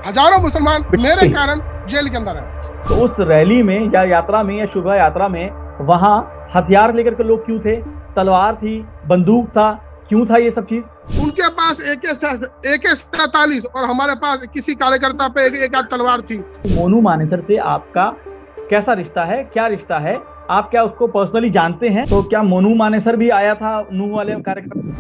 हजारों मुसलमान मेरे कारण जेल के अंदर है। तो उस रैली में या यात्रा में या शोभा यात्रा में वहां हथियार लेकर के लोग क्यों थे? तलवार थी, बंदूक था, क्यों था ये सब चीज? उनके पास AK-47 और हमारे पास किसी कार्यकर्ता पे एक आध तलवार थी। मोनू मानेसर से आपका कैसा रिश्ता है, क्या रिश्ता है? आप क्या उसको पर्सनली जानते हैं? तो क्या मोनू मानेसर भी आया था नूह वाले कार्यक्रम?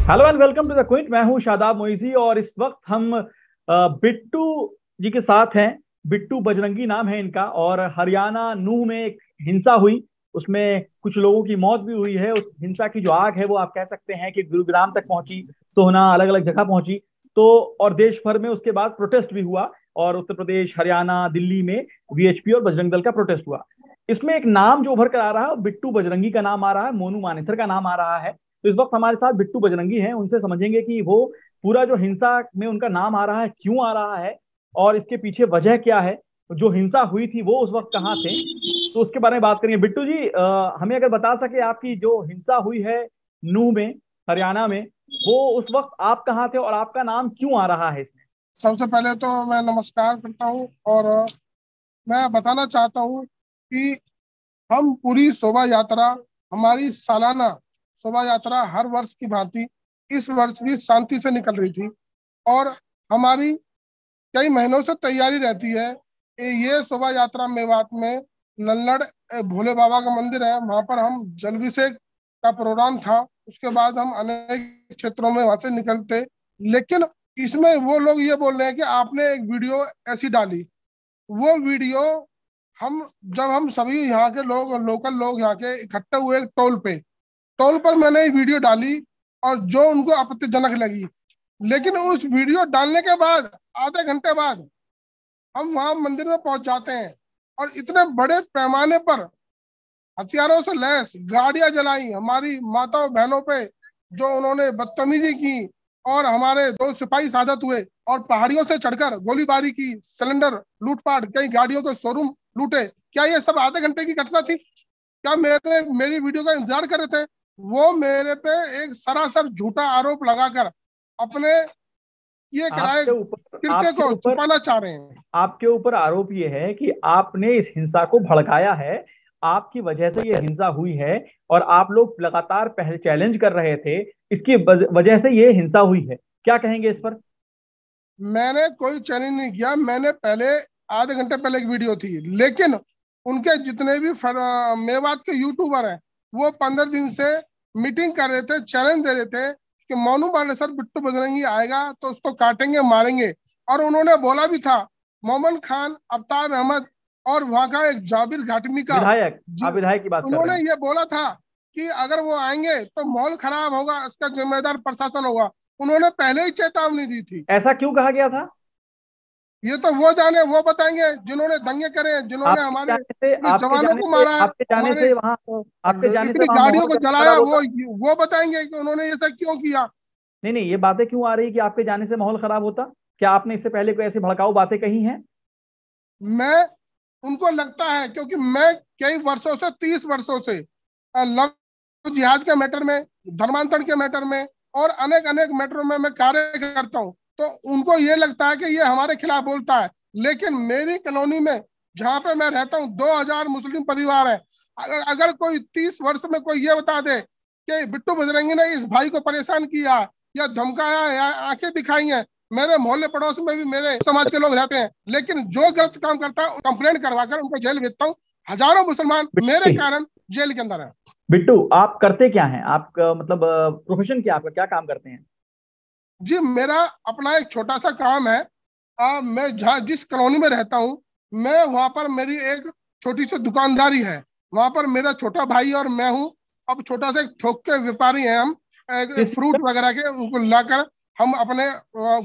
Hello and welcome to the Quint. मैं हूं शादाब मोइजी और इस वक्त हम बिट्टू जी के साथ हैं। बिट्टू बजरंगी नाम है इनका और हरियाणा नूह में एक हिंसा हुई, उसमें कुछ लोगों की मौत भी हुई है। उस हिंसा की जो आग है वो आप कह सकते हैं कि गुरुग्राम तक पहुंची, सोहना, अलग अलग जगह पहुंची। तो और देश भर में उसके बाद प्रोटेस्ट भी हुआ और उत्तर प्रदेश, हरियाणा, दिल्ली में VHP और बजरंग दल का प्रोटेस्ट हुआ। इसमें एक नाम जो उभर कर आ रहा है, बिट्टू बजरंगी का नाम आ रहा है, मोनू मानेसर का नाम आ रहा है। तो इस वक्त हमारे साथ बिट्टू बजरंगी हैं, उनसे समझेंगे कि वो पूरा जो हिंसा में उनका नाम आ रहा है क्यों आ रहा है और इसके पीछे वजह क्या है, जो हिंसा हुई थी वो उस वक्त कहाँ थे, तो उसके बारे में बात करेंगे। बिट्टू जी, हमें अगर बता सके आपकी जो हिंसा हुई है नूह में, हरियाणा में, वो उस वक्त आप कहाँ थे और आपका नाम क्यों आ रहा है इसमें? सबसे पहले तो मैं नमस्कार करता हूँ और मैं बताना चाहता हूँ कि हम पूरी शोभा यात्रा, हमारी सालाना शोभा यात्रा हर वर्ष की भांति इस वर्ष भी शांति से निकल रही थी और हमारी कई महीनों से तैयारी रहती है। ये शोभा यात्रा मेवात में नल्लड़ भोले बाबा का मंदिर है, वहां पर हम जलाभिषेक का प्रोग्राम था। उसके बाद हम अनेक क्षेत्रों में वहां से निकलते, लेकिन इसमें वो लोग ये बोल रहे हैं कि आपने एक वीडियो ऐसी डाली। वो वीडियो हम जब हम सभी यहाँ के लोग, लोकल लोग यहाँ के इकट्ठे हुए टोल पर मैंने ये वीडियो डाली और जो उनको आपत्तिजनक लगी, लेकिन उस वीडियो डालने के बाद आधे घंटे बाद हम वहां मंदिर में पहुंच जाते हैं और इतने बड़े पैमाने पर हथियारों से लैस गाड़ियां जलाई हमारी माताओं बहनों पे, जो उन्होंने बदतमीजी की और हमारे दो सिपाही शहादत हुए और पहाड़ियों से चढ़कर गोलीबारी की, सिलेंडर लूटपाट, कई गाड़ियों के शोरूम लूटे। क्या ये सब आधे घंटे की घटना थी? क्या मेरी वीडियो का इंतजार कर रहे थे? वो मेरे पे एक सरासर झूठा आरोप लगाकर अपने ये कराए आपके ऊपर कृत्य आपके को ऊपर छुपाना चाह रहे हैं। आपके ऊपर आरोप ये है कि आपने इस हिंसा को भड़काया है, आपकी वजह से ये हिंसा हुई है और आप लोग लगातार पहले चैलेंज कर रहे थे, इसकी वजह से ये हिंसा हुई है। क्या कहेंगे इस पर? मैंने कोई चैलेंज नहीं किया। मैंने पहले आधे घंटे पहले एक वीडियो थी, लेकिन उनके जितने भी मेवात के यूट्यूबर हैं वो 15 दिन से मीटिंग कर रहे थे, चैलेंज दे रहे थे कि मोनू मानेसर बिट्टू बजरंगी आएगा तो उसको काटेंगे, मारेंगे। और उन्होंने बोला भी था, मोमन खान, आफ्ताब अहमद और वहां का एक जाबिर घाटमी का, विधायक, आप विधायक की बात कर रहे उन्होंने हैं? ये बोला था कि अगर वो आएंगे तो माहौल खराब होगा, इसका जिम्मेदार प्रशासन होगा। उन्होंने पहले ही चेतावनी दी थी। ऐसा क्यों कहा गया था? ये तो वो जाने, वो बताएंगे जिन्होंने दंगे करे, जिन्होंने आपके हमारे जाने से पुलिस आपके जवानों जाने को से मारा, आपके जाने हमारे से वहां आपके जाने से इतनी वहां गाड़ियों माहौल को कैसे जलाया। खराब होता? वो बताएंगे कि उन्होंने ये सब क्यों किया। नहीं नहीं, ये बातें क्यों आ रही कि आपके जाने से माहौल खराब होता? क्या आपने इससे पहले कोई ऐसी भड़काऊ बातें कही हैं? मैं, उनको लगता है क्योंकि मैं कई वर्षों से, 30 वर्षों से लव जिहाद के मैटर में, धर्मांतरण के मैटर में और अनेक अनेक मैटरों में मैं कार्य करता हूँ, तो उनको ये लगता है कि ये हमारे खिलाफ बोलता है। लेकिन मेरी कॉलोनी में जहाँ पे मैं रहता हूँ 2000 मुस्लिम परिवार है। अगर कोई 30 वर्ष में कोई ये बता दे कि बिट्टू बजरंगी ने इस भाई को परेशान किया या धमकाया या आंखें दिखाई हैं, मेरे मोहल्ले पड़ोस में भी मेरे समाज के लोग रहते हैं, लेकिन जो गलत काम करता है कंप्लेंट करवाकर उनको जेल भेजता हूँ। हजारों मुसलमान मेरे कारण जेल के अंदर है। बिट्टू, आप करते क्या हैं? आप मतलब प्रोफेशन क्या, आपका क्या काम करते हैं? जी, मेरा अपना एक छोटा सा काम है। मैं जहाँ जिस कॉलोनी में रहता हूँ, मैं वहां पर मेरी एक छोटी सी दुकानदारी है। वहां पर मेरा छोटा भाई और मैं हूँ। अब छोटा सा एक थोक के व्यापारी हैं हम, किस चीज़ फ्रूट का? वगैरह के, उनको लाकर हम अपने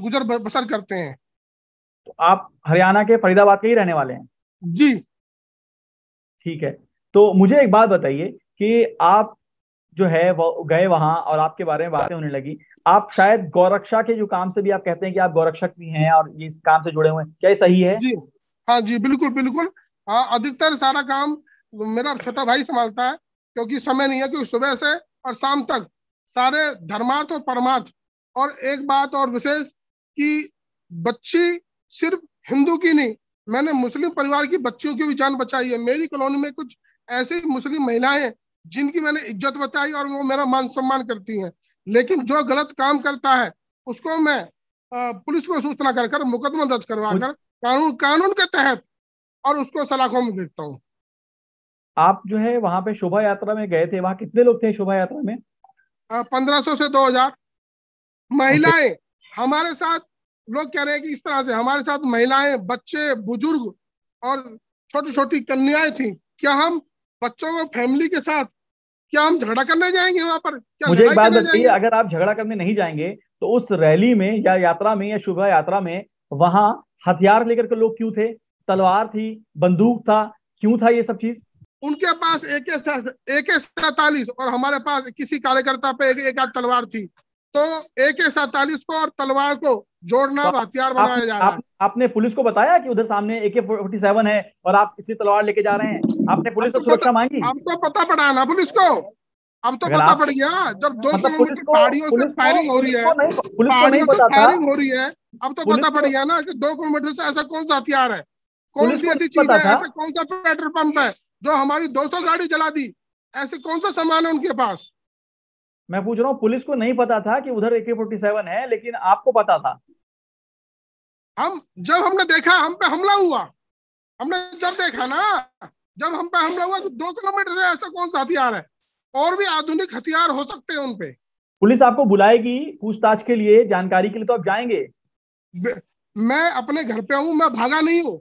गुजर बसर करते हैं। तो आप हरियाणा के फरीदाबाद के ही रहने वाले हैं? जी। ठीक है। तो मुझे एक बात बताइए कि आप जो है वो गए वहां और आपके बारे में बातें होने लगी। आप शायद गौरक्षा के जो काम से भी आप कहते हैं कि आप गौरक्षक भी हैं और ये इस काम से जुड़े हुए हैं, क्या ये सही है? जी हाँ जी, बिल्कुल बिल्कुल। हाँ, अधिकतर सारा काम मेरा छोटा भाई संभालता है, क्योंकि समय नहीं है, क्योंकि सुबह से और शाम तक सारे धर्मार्थ और परमार्थ। और एक बात और विशेष कि बच्ची सिर्फ हिंदू की नहीं, मैंने मुस्लिम परिवार की बच्चियों की भी जान बचाई है। मेरी कॉलोनी में कुछ ऐसी मुस्लिम महिलाएं हैं जिनकी मैंने इज्जत बचाई और वो मेरा मान सम्मान करती हैं। लेकिन जो गलत काम करता है उसको मैं पुलिस को सूचना कर कर मुकदमा दर्ज करवा मुझ- कर कानून कानून के तहत और उसको सलाखों में देखता हूँ। आप जो है वहां पे शोभा यात्रा में गए थे, वहां कितने लोग थे शोभा यात्रा में? 1500 से 2000 ओके। महिलाएं हमारे साथ। लोग कह रहे हैं कि इस तरह से हमारे साथ महिलाएं, बच्चे, बुजुर्ग और छोटी छोटी कन्याएं थी। क्या हम बच्चों को फैमिली के साथ, क्या हम झगड़ा करने जाएंगे वहां पर? क्या मुझे एक लड़ाई बात करने बताइए, जाएंगे? अगर आप झगड़ा करने नहीं जाएंगे तो उस रैली में या यात्रा में या शोभा यात्रा में वहां हथियार लेकर के लोग क्यों थे? तलवार थी, बंदूक था, क्यों था ये सब चीज? उनके पास AK-47 और हमारे पास किसी कार्यकर्ता पे एक आध तलवार थी। तो AK-47 को और तलवार को जोड़ना तो अब हथियार आप, बनाया जा रहा आप है। आपने पुलिस को बताया कि उधर सामने AK-47 है और आप इसलिए तलवार लेके जा रहे हैं? आपने अब पुलिस से तो पता सुरक्षा मांगी? अब तो पता पड़ा ना पुलिस को। अब तो अगर पता पड़ आपके गया, जब दो मतलब किलोमीटर पहाड़ियों से फायरिंग हो रही है। पुलिस को नहीं पहाड़ियों से पता था। फायरिंग हो रही है। अब तो पुलिस पता पड़ को गया ना कि 2 किलोमीटर से ऐसा कौन सा हथियार है, कौन पुलिस सी को ऐसी नहीं चीज पता है, था। ऐसा कौन सा पेट्रोल पंप है जो हमारी 200 गाड़ी जला दी। ऐसे कौन सा सामान है उनके पास? मैं पूछ रहा हूँ, पुलिस को नहीं पता था कि उधर AK-47 है, लेकिन आपको पता था? हम जब हमने देखा हम पे हमला हुआ, हमने जब देखा ना, जब हम पे हमला हुआ तो 2 किलोमीटर से ऐसा कौन सा हथियार है? और भी आधुनिक हथियार हो सकते हैं उनपे। पुलिस आपको बुलाएगी पूछताछ के लिए, जानकारी के लिए, तो आप जाएंगे? मैं अपने घर पे हूँ, मैं भागा नहीं हूँ।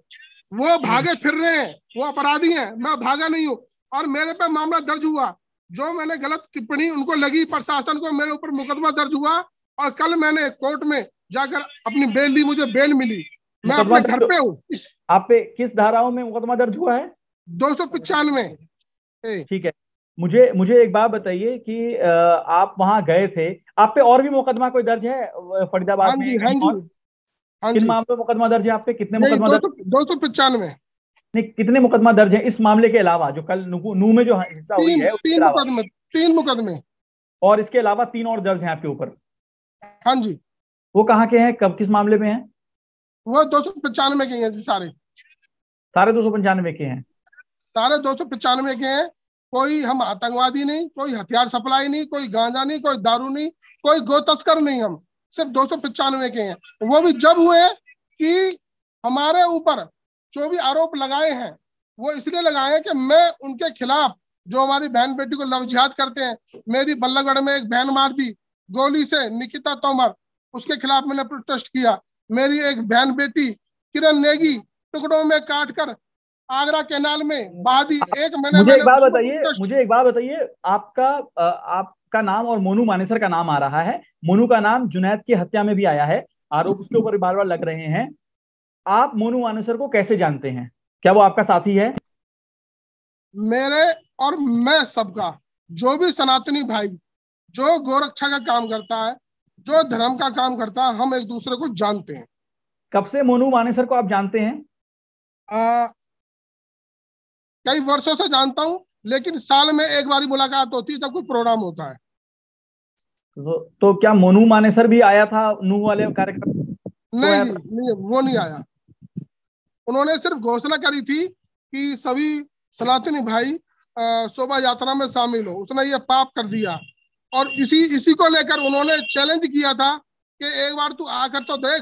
वो हम्म। भागे फिर रहे हैं, वो अपराधी हैं, मैं भागा नहीं हूँ। और मेरे पे मामला दर्ज हुआ, जो मैंने गलत टिप्पणी उनको लगी प्रशासन को, मेरे ऊपर मुकदमा दर्ज हुआ। और कल मैंने कोर्ट में जाकर अपनी बेल ली, मुझे बेल मिली। मैं मुकदमा अपने घर दर्ज पे हूँ। आप पे किस धाराओं में मुकदमा दर्ज हुआ है? 295। ठीक है। मुझे मुझे एक बात बताइए कि आप वहां गए थे, आप पे और भी मुकदमा कोई दर्ज है हाँ फरीदाबाद में जी, हाँ कहीं जी, और? हाँ किन जी। मामलों में मुकदमा दर्ज है आप पे? कितने यही मुकदमा दो दर्ज? सौ 295। नहीं, कितने मुकदमा दर्ज है इस मामले के अलावा, जो कल नू में जो हिंसा हुई तीन है उसके तीन अलावा? मुकदमे, 3 मुकदमे। और इसके अलावा 3 और दर्ज हैं आपके ऊपर? हाँ जी। वो कहाँ के हैं, कब, किस मामले में हैं? वो 295 के हैं जी, सारे। सारे 295 के हैं? सारे 295 के हैं। कोई हम आतंकवादी नहीं, कोई हथियार सप्लाई नहीं, कोई गांजा नहीं, कोई दारू नहीं, कोई गो तस्कर नहीं। हम सिर्फ 295 के हैं। वो भी जब हुए कि हमारे ऊपर जो भी आरोप लगाए हैं वो इसलिए लगाए हैं कि मैं उनके खिलाफ, जो हमारी बहन बेटी को लव जिहाद करते हैं। मेरी बल्लभगढ़ में एक बहन मार दी गोली से, निकिता तोमर, उसके खिलाफ मैंने प्रोटेस्ट किया। मेरी एक बहन बेटी किरण नेगी टुकड़ों में काट कर आगरा कैनाल में बहा दी। एक महीने मुझे एक मैंने बात उसमें बताइए प्रोटेस्ट। मुझे एक बात बताइए, आपका नाम और मोनू मानेसर का नाम आ रहा है। मोनू का नाम जुनैद की हत्या में भी आया है, आरोप उसके ऊपर बार बार लग रहे हैं। आप मोनू मानेसर को कैसे जानते हैं? क्या वो आपका साथी है? मेरे और मैं सबका, जो भी सनातनी भाई, जो गोरक्षा का काम करता है, जो धर्म का काम करता है, हम एक दूसरे को जानते हैं। कब से मोनू मानेसर को आप जानते हैं? आ, कई वर्षों से जानता हूं, लेकिन साल में एक बार मुलाकात होती है जब कोई प्रोग्राम होता है। तो क्या मोनू मानेसर भी आया था नू वाले कार्यक्रम नहीं शोभा जी, नहीं, वो नहीं आया। उन्होंने सिर्फ घोषणा करी थी कि सभी सनातनी भाई शोभा यात्रा में शामिल हो। उसने ये पाप कर दिया। और इसी इसी को लेकर उन्होंने चैलेंज किया था कि एक बार तू आकर तो देख,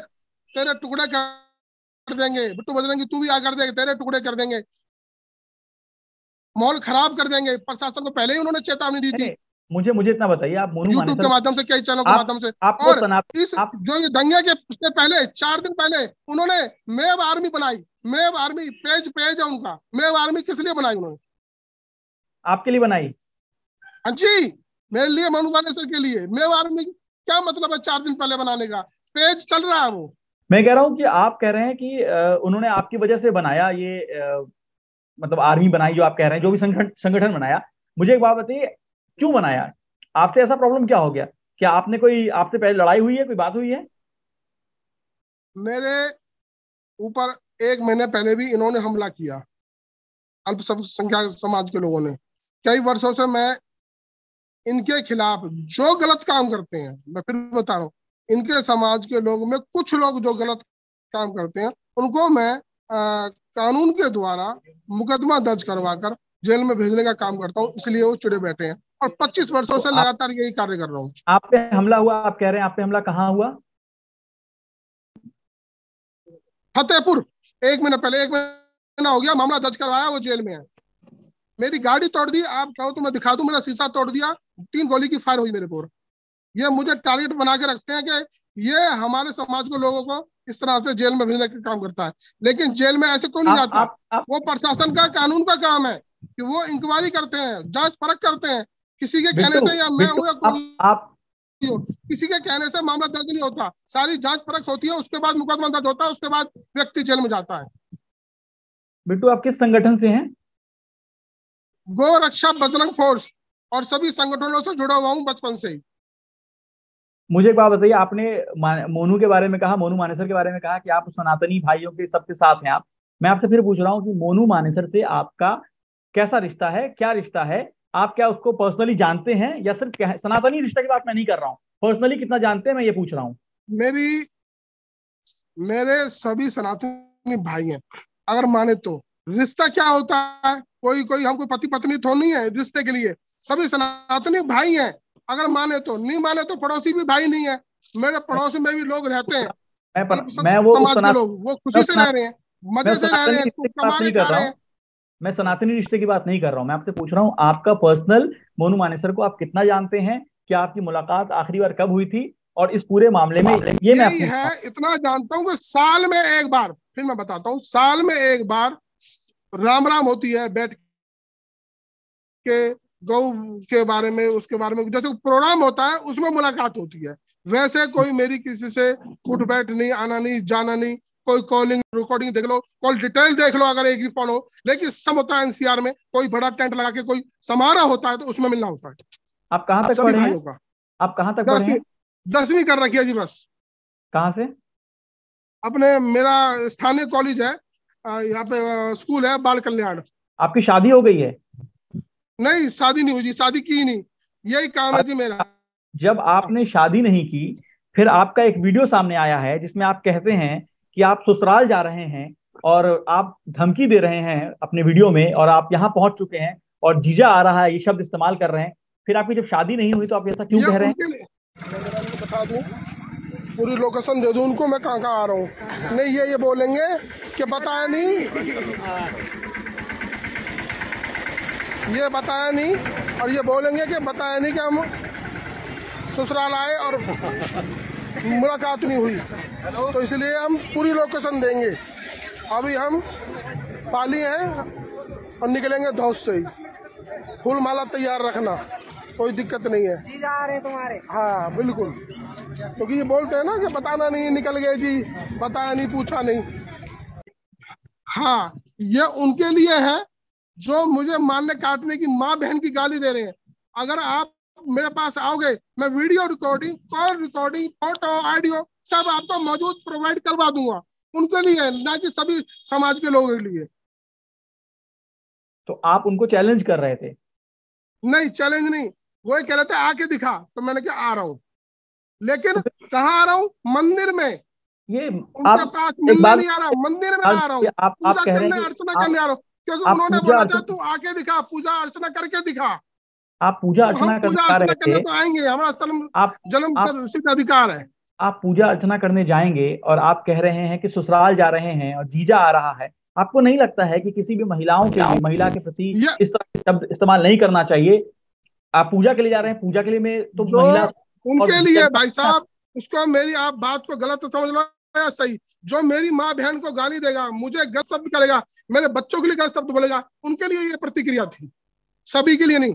तेरे टुकड़े कर देंगे, बिट्टू बजरंगी तू भी आकर देख, तेरे टुकड़े कर देंगे, माहौल खराब कर देंगे। प्रशासन को पहले ही उन्होंने चेतावनी दी नहीं थी, नहीं, मुझे इतना बताइए, आप मोनू यूट्यूब के मानेसर माध्यम से, कई चैनलों के आप माध्यम से। आपको और सनातन इस आप जो ये दंगे के उससे पहले 4 दिन पहले उन्होंने मेव आर्मी बनाई। मेव आर्मी पेज पेज है उनका। मेव आर्मी किस लिए बनाई उन्होंने? आपके लिए बनाई? हाँ जी, मेरे लिए, मनु बानेसर के लिए। मेव आर्मी क्या मतलब है 4 दिन पहले बनाने का? पेज चल रहा है वो। मैं कह रहा हूं कि आप कह रहे हैं कि उन्होंने आपकी वजह से बनाया ये, मतलब आर्मी बनाई जो आप कह रहे हैं, जो भी संगठन संगठन बनाया। मुझे एक बात बताइए, क्यों बनाया? आपसे ऐसा प्रॉब्लम क्या हो गया? क्या आपने कोई, आपसे पहले लड़ाई हुई है, कोई बात हुई है? मेरे ऊपर 1 महीने पहले भी इन्होंने हमला किया, अल्पसंख्यक समाज के लोगों ने। कई वर्षों से मैं इनके खिलाफ, जो गलत काम करते हैं, मैं फिर बता रहा हूँ, इनके समाज के लोग में कुछ लोग जो गलत काम करते हैं उनको मैं कानून के द्वारा मुकदमा दर्ज करवा कर जेल में भेजने का काम करता हूँ, इसलिए वो चिड़े बैठे हैं। और 25 वर्षों तो से लगातार यही कार्य कर रहा हूँ। आप पे हमला हुआ, आप कह रहे हैं आप पे हमला कहाँ हुआ? फतेहपुर, 1 महीना पहले, 1 महीना हो गया, मामला दर्ज करवाया, वो जेल में है। मेरी गाड़ी तोड़ दी, आप कहो तो मैं दिखा दूं, मेरा शीशा तोड़ दिया, 3 गोली की फायर हुई मेरे पर। ये मुझे टारगेट बना के रखते हैं कि ये हमारे समाज को, लोगों को इस तरह से जेल में भेजने का काम करता है। लेकिन जेल में ऐसे क्यों नहीं जाता? आप वो प्रशासन का, कानून का काम है कि वो इंक्वायरी करते हैं, जांच परख करते हैं। किसी के कहने बिट्टू, से, या मैं बिट्टू हूं या कोई आप हो, किसी के कहने से मामला दर्ज नहीं होता। सारी जांच परख होती है, उसके बाद मुकदमा दर्ज होता है, उसके बाद व्यक्ति जेल में जाता है। बिट्टू, आप किस संगठन से हैं? गो रक्षा बजरंग फोर्स और सभी संगठनों से जुड़ा हुआ हूँ बचपन से ही। मुझे एक बात बताइए, आपने मोनू के बारे में कहा, मोनू मानेसर के बारे में कहा कि आप सनातनी भाइयों के सबके साथ हैं आप। मैं आपसे फिर पूछ रहा हूँ कि मोनू मानेसर से आपका कैसा रिश्ता है, क्या रिश्ता है? आप क्या उसको पर्सनली जानते हैं, या सिर्फ सनातनी रिश्ते की बात मैं नहीं कर रहा हूँ, पर्सनली कितना जानते हैं मैं ये पूछ रहा हूँ। मेरी मेरे सभी सनातनी भाई हैं, अगर माने तो। रिश्ता क्या होता है? कोई कोई हमको पति पत्नी तो नहीं है रिश्ते के लिए, सभी सनातनी भाई हैं। अगर माने तो, नहीं माने तो पड़ोसी भी भाई नहीं है। मेरे पड़ोस में भी लोग रहते हैं, मैं वो उस समाज के लोग, वो खुशी से रह रहे हैं, मैं मजे उस से रह रहे सनातनी हैं, रिश्ते खूब की बात कमा नहीं रहे, कर खा रहा रहे हूँ। हैं। मैं सनातनी रिश्ते की बात नहीं कर रहा हूँ, मैं आपसे पूछ रहा हूँ आपका पर्सनल मोनू मानेसर को आप कितना जानते हैं, क्या आपकी मुलाकात आखिरी बार कब हुई थी, और इस पूरे मामले में ये मैं यही पूछ है, रहा हूँ। इतना जानता हूँ कि साल में एक बार, फिर मैं बताता हूँ, साल में एक बार राम राम होती है, बैठ के गौ के बारे में, उसके बारे में जैसे प्रोग्राम होता है उसमें मुलाकात होती है। वैसे कोई मेरी किसी से उठ बैठ नहीं, आना नहीं, जाना नहीं। कोई कॉलिंग रिकॉर्डिंग देख लो, कॉल डिटेल देख लो, अगर एक भी फोन हो। लेकिन सब होता है एनसीआर में, कोई बड़ा टेंट लगा के कोई समारोह होता है तो उसमें मिलना होता है आप कहाँ तक सभी पढ़े हैं? भाइयों का। आप कहाँ तक पढ़े 10वीं, हैं? 10वीं कर रखी है जी बस। कहाँ से? अपने मेरा स्थानीय कॉलेज है, यहाँ पे स्कूल है बाल कल्याण। आपकी शादी हो गई है? नहीं, शादी नहीं हुई जी, शादी की नहीं, यही काम है जी मेरा। जब आपने शादी नहीं की, फिर आपका एक वीडियो सामने आया है जिसमें आप कहते हैं कि आप ससुराल जा रहे हैं, और आप धमकी दे रहे हैं अपने वीडियो में, और आप यहाँ पहुंच चुके हैं, और जीजा आ रहा है ये शब्द इस्तेमाल कर रहे हैं। फिर आपकी जब शादी नहीं हुई तो आप ऐसा क्यों ये कह रहे हैं? उनके लिए, मैं बता दूं, पूरी लोकेशन दे दूं उनको, मैं कहाँ कहाँ आ रहा हूँ। नहीं, ये बोलेंगे कि बताया नहीं, ये बताया नहीं, और ये बोलेंगे कि बताया नहीं कि हम ससुराल आए और मुलाकात नहीं हुई। तो इसलिए हम पूरी लोकेशन देंगे। अभी हम पाली हैं और निकलेंगे धौस से ही। फूल माला तैयार रखना, कोई दिक्कत नहीं है। जीजा आ रहे तुम्हारे? हाँ बिल्कुल, क्योंकि ये बोलते हैं ना कि बताना नहीं, निकल गए जी, बताया नहीं, पूछा नहीं। हाँ, ये उनके लिए है जो मुझे मारने काटने की, माँ बहन की गाली दे रहे हैं। अगर आप मेरे पास आओगे, मैं video recording, call recording, photo, audio सब आपको मौजूद प्रोवाइड करवा दूंगा। उनके लिए, ना कि सभी समाज के लोगों के लिए। तो आप उनको चैलेंज कर रहे थे? नहीं, चैलेंज नहीं, वो कह रहे थे आके दिखा, तो मैंने कहा आ रहा हूँ। लेकिन तो कहाँ आ रहा हूँ? मंदिर में। ये उनके आप पास एक मिलने बात, नहीं आ रहा, मंदिर में आ रहा हूँ, आप पूजा कह रहे करने, हैं कि अर्चना करने आ रहा हूँ। क्योंकि आप उन्होंने पूजा बोला था अर्चना तू आके दिखा, पूजा अर्चना करके दिखा। आप पूजा तो हम अर्चना करने पूजा जा अर्चना रहे करने थे। तो आएंगे, हमारा जन्म आप आप जन्म सिद्ध अधिकार है। आप पूजा अर्चना करने जाएंगे, और आप कह रहे हैं कि ससुराल जा रहे हैं और जीजा आ रहा है। आपको नहीं लगता है कि किसी भी महिलाओं के लिए, महिला के प्रति ये इस तरह के शब्द इस्तेमाल नहीं करना चाहिए? आप पूजा के लिए जा रहे हैं, पूजा के लिए में तो जो महिला और उनके जीजा लिए, का भाई क्या? साहब, उसको मेरी, आप बात को गलत समझ लो या सही, जो मेरी माँ बहन को गाली देगा, मुझे गलत शब्द करेगा, मेरे बच्चों के लिए गलत शब्द बोलेगा, उनके लिए ये प्रतिक्रिया थी, सभी के लिए नहीं।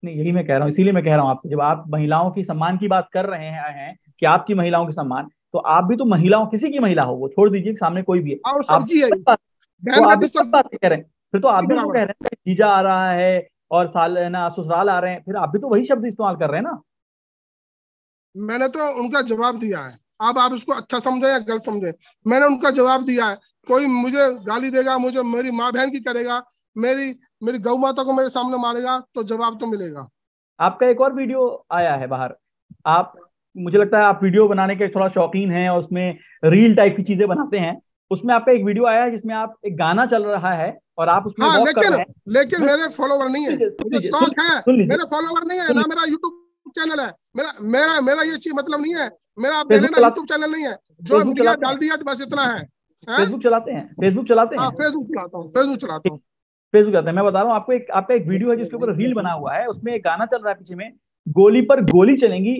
नहीं, यही मैं कह रहा हूँ, इसीलिए मैं कह रहा हूँ आपसे, जब आप महिलाओं की सम्मान की बात कर रहे हैं कि आपकी महिलाओं की सम्मान, तो आप भी तो महिलाओं, किसी की महिला हो, वो छोड़ दीजिए सामने कोई भी है, और आप सबकी है, तो बहन आप भी बेटी सब सब बात कह रहे हैं। फिर तो आप भी उसको बराबर कह है। रहे हैं कि जीजा आ रहा है, और सालाना ससुराल आ रहे हैं, फिर आप भी तो वही शब्द इस्तेमाल कर रहे हैं ना। मैंने तो उनका जवाब दिया है, अब आप उसको अच्छा समझे या गलत समझे, मैंने उनका जवाब दिया है। कोई मुझे गाली देगा, मुझे मेरी माँ बहन की करेगा, मेरी मेरी गौ माता को मेरे सामने मारेगा, तो जवाब तो मिलेगा। आपका एक और वीडियो आया है बाहर। आप, मुझे लगता है आप वीडियो बनाने के थोड़ा शौकीन हैं और उसमें रील टाइप की चीजें बनाते हैं। उसमें आपका एक वीडियो आया है जिसमें आप, एक गाना चल रहा है और आप उसमें हाँ, वॉक कर लेकिन रहे हैं। लेकिन मैं, मेरे फॉलोवर नहीं सुन है, लीजिए सुन मुझे लीजिए सुन शौक है। सुन लीजिए मेरे फॉलोवर नहीं है सुन ना, लीजिए। मेरा यूट्यूब चैनल है। मेरा मेरा मेरा ये चीज मतलब नहीं है। मेरा आप देख फेसबुक लेना, चलाते यूट्यूब चैनल नहीं है, जो फेसबुक मिल गया चलाते हैं डाल दिया, बस इतना है? फेसबुक चलाते हैं फेसबुक चलाते हाँ, हैं फेसबुक चलाता हूँ, फेसबुक चलाता हूँ। फेसबुक चलाते हैं। मैं बता रहा हूँ आपको, एक आपका एक वीडियो है जिसके ऊपर रील बना हुआ है, उसमें एक गाना चल रहा है पीछे में, गोली पर गोली चलेंगी।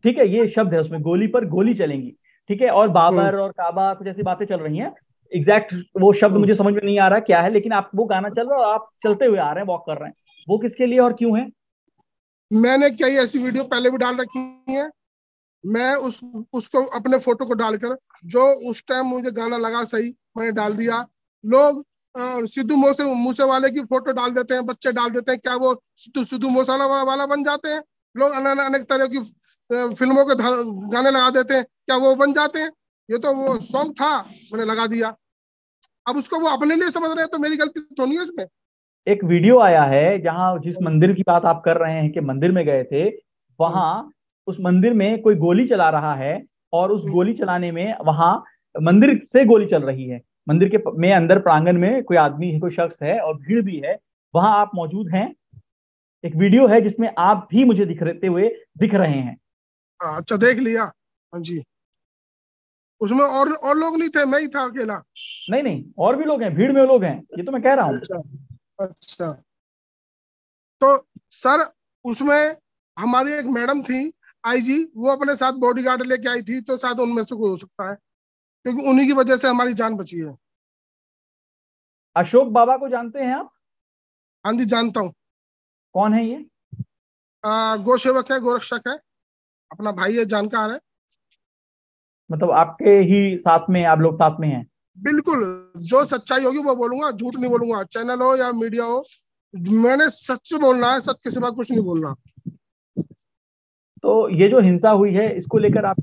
ठीक है, ये शब्द है उसमें, गोली पर गोली चलेंगी। ठीक है, और हम्म, बाबर और काबा कुछ ऐसी बातें चल रही हैं। एग्जैक्ट वो शब्द हम्म। मुझे समझ में नहीं आ रहा क्या है, लेकिन आप, वो गाना चल रहा है और आप चलते हुए आ रहे हैं, वॉक कर रहे हैं। वो किसके लिए और क्यों है? मैंने कई ऐसी वीडियो पहले भी डाल रखी है। मैं उसको अपने फोटो को डालकर, जो उस टाइम मुझे गाना लगा सही, मैंने डाल दिया। लोग सिद्धू मूसे वाले की फोटो डाल देते हैं, बच्चे डाल देते हैं, क्या वो सिद्धू मूसे वाला बन जाते हैं? लोग अनेक तरह की फिल्मों के गाने लगा देते हैं, क्या वो बन जाते हैं? ये तो वो सॉन्ग था, मैंने लगा दिया। अब उसको वो अपने लिए समझ रहे हैं, तो मेरी गलती तो नहीं है इसमें। एक वीडियो आया है जहां, जिस मंदिर की बात आप कर रहे हैं कि मंदिर में गए थे, हम्म, वहां उस मंदिर में कोई गोली चला रहा है, और उस हम्म। गोली चलाने में वहां मंदिर से गोली चल रही है। मंदिर के में अंदर प्रांगण में कोई आदमी है, कोई शख्स है और भीड़ भी है। वहां आप मौजूद हैं। एक वीडियो है जिसमें आप भी मुझे दिखते हुए दिख रहे हैं। हाँ, अच्छा, देख लिया। हाँ जी। उसमें और लोग नहीं थे, मैं ही था अकेला। नहीं नहीं, और भी लोग हैं, भीड़ में लोग हैं, ये तो मैं कह रहा हूँ। अच्छा, अच्छा। तो सर, उसमें हमारी एक मैडम थी, आईजी, वो अपने साथ बॉडीगार्ड लेके आई थी, तो शायद उनमें से कोई हो सकता है, क्योंकि उन्हीं की वजह से हमारी जान बची है। अशोक बाबा को जानते हैं आप? हाँ जी, जानता हूँ। कौन है ये? गौ सेवक है, गोरक्षक है, अपना भाई है, जानकार है। मतलब आपके ही साथ में, आप लोग साथ में हैं? बिल्कुल, जो सच्चाई होगी वो बोलूंगा, झूठ नहीं बोलूंगा, चैनल हो या मीडिया हो। मैंने सच बोलना है, सच के सिवा कुछ नहीं बोलना। तो ये जो हिंसा हुई है, इसको लेकर आप,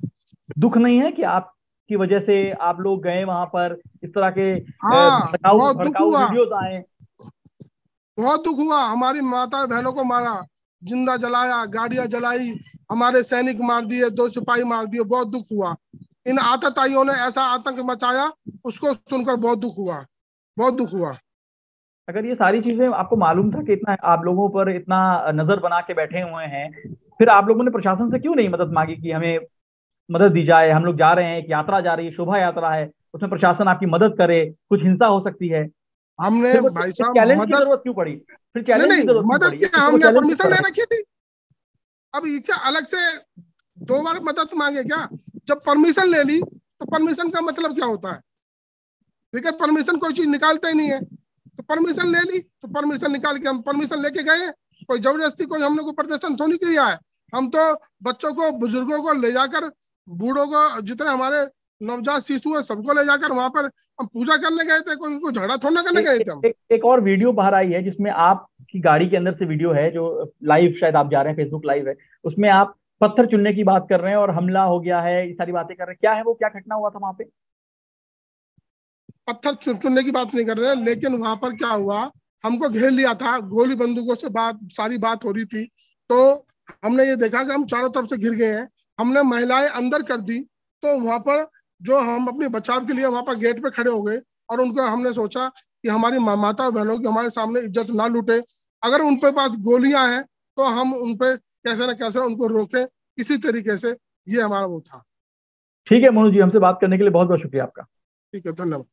दुख नहीं है कि आपकी वजह से आप लोग गए वहां पर, इस तरह के हाँ, भड़काऊ बहुत दुख भड़काऊ हुआ। वीडियोस आए? बहुत दुख हुआ, हमारी माता बहनों को मारा, जिंदा जलाया, गाड़ियां जलाई, हमारे सैनिक मार दिए, 2 सिपाही मार दिए, बहुत दुख हुआ। इन आतताइयों ने ऐसा आतंक मचाया, उसको सुनकर बहुत दुख हुआ, बहुत दुख हुआ। अगर ये सारी चीजें आपको मालूम था कि इतना आप लोगों पर इतना नजर बना के बैठे हुए हैं, फिर आप लोगों ने प्रशासन से क्यों नहीं मदद मांगी कि हमें मदद दी जाए? हम लोग जा रहे हैं, एक यात्रा जा रही है, शोभा यात्रा है, उसमें प्रशासन आपकी मदद करे, कुछ हिंसा हो सकती है। हमने फिर वो भाई एक साहब चैलेंज की मदद, जरूरत क्यों पड़ी? फिर नहीं चैलेंज की नहीं, जरूरत क्यों मदद पड़ी? एक क्या, दूसरे को हमने चैलेंज किस परमिशन तरह ले से? रखी थी। अब ये क्या अलग से 2 बार मदद मांगे क्या? जब परमिशन ले ली, तो परमिशन का मतलब क्या होता है? लेकिन परमिशन कोई चीज निकालता ही नहीं है। तो परमिशन ले ली, तो परमिशन निकाल के हम परमिशन लेके गए। कोई जबरदस्ती कोई हम लोग को प्रदर्शन थोड़ी किया है। हम तो बच्चों को, बुजुर्गों को ले जाकर, बूढ़ों को, जितने हमारे नवजात शिशु हैं, सबको ले जाकर वहां पर हम पूजा करने गए थे, कोई झगड़ा थोड़ा करने गए थे हम। एक और वीडियो बाहर आई है जिसमें आपकी गाड़ी के अंदर से वीडियो है, जो लाइव शायद आप जा रहे हैं, फेसबुक लाइव है। उसमें आप पत्थर चुनने की बात कर रहे हैं और हमला हो गया है, ये सारी बातें कर रहे हैं। क्या है वो, क्या घटना हुआ था वहां पे? पत्थर चुनने की बात नहीं कर रहे, लेकिन वहां पर क्या हुआ, हमको घेर लिया था, गोली बंदूकों से सारी बात हो रही थी। तो हमने ये देखा कि हम चारों तरफ से घिर गए हैं। हमने महिलाएं अंदर कर दी, तो वहां पर जो हम अपने बचाव के लिए वहां पर गेट पे खड़े हो गए, और उनको हमने सोचा कि हमारी माता बहनों की हमारे सामने इज्जत ना लूटे, अगर उन पे पास गोलियां हैं, तो हम उन पे कैसे ना कैसे उनको रोके, किसी तरीके से। ये हमारा वो था। ठीक है मोनू जी, हमसे बात करने के लिए बहुत बहुत शुक्रिया आपका। ठीक है, धन्यवाद।